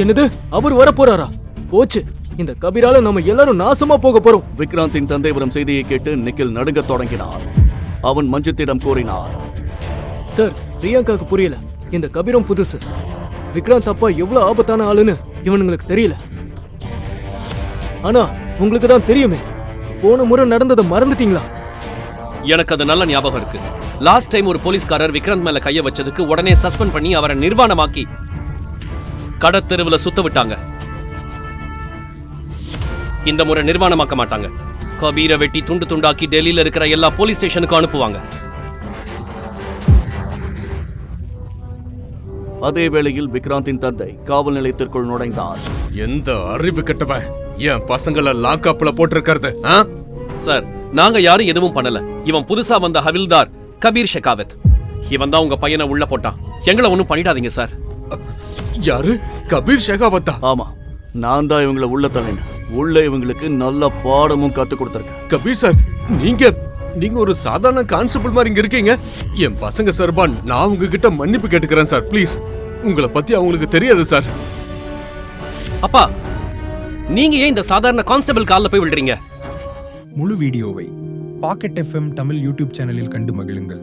என்னது, அவர் வர போறாரா? போச்சு, இந்த கபீரால நம்ம எல்லாரும் நாசமா போக போறோம். விக்ராந்தின் தந்தை வரும் செய்தியை கேட்டு நிக்கில் நடுங்கத் தொடங்கினார். அவன் மஞ்சித்திடம் கூறினார், சார், பிரியங்காக்கு புரியல. இந்த கபீரம் புதுசு. விக்ராந்த் அப்பா எவ்வளவு ஆபத்தான ஆளுன்னு இவனுங்களுக்கு தெரியல. ஆனா உங்களுக்கு தான் தெரியுமே. போன முறை நடந்ததை மறந்துட்டீங்களா? எனக்கு அது நல்ல ஞாபகம் இருக்கு. லாஸ்ட் டைம் ஒரு போலீஸ்காரர் விக்ராந்த் மேல கைய வச்சதுக்கு உடனே சஸ்பெண்ட் பண்ணி அவரை நிர்வாணமாக்கி கடத்தெருவுல சுத்த விட்டாங்க. இந்த முறை நிர்வாணமாக்க மாட்டாங்க. கபீரை வெட்டி துண்டு துண்டாக்கி டெல்லியில இருக்கிற எல்லா போலீஸ் ஸ்டேஷனுக்கும் அனுப்புவாங்க. அதே வேளையில் விக்ராந்தின் தந்தை காவல் நிலையத்திற்குள் நுழைந்தார். எந்த அறிவு கெட்டவன் என் பசங்களை லாக்அப்ல போட்டிருக்கிறது? சார், நாங்க யாரும் எதுவும் பண்ணல. இவன் புதுசா வந்த ஹவில்தார் கபீர் ஷெகாவத். இவன் தான் உங்க பையனை உள்ள போட்டான். எங்களை ஒண்ணும் பண்ணிடாதீங்க சார். யாரு? கபீர் ஷெகாவத்தா? ஆமா, நான் தான் இவங்களை உள்ள தள்ளினேன். உள்ள இவங்களுக்கு நல்ல பாடமும் கத்து கொடுத்திருக்கேன். கபீர் சார், நீங்க ஒரு சாதாரண கான்ஸ்டபிள் மாதிரி இங்க இருக்கீங்க. என் பசங்க சார்பா நான் உங்ககிட்ட மன்னிப்பு கேட்டுக்கிறேன் சார். ப்ளீஸ், உங்களை பத்தி அவங்களுக்கு தெரியாது சார். அப்பா, நீங்க ஏன் இந்த சாதாரண கான்ஸ்டபிள் கால்ல போய் விழுறீங்க? முழு வீடியோவை பாக்கெட் FM தமிழ் யூடியூப் சேனலில் கண்டு மகிழுங்கள்.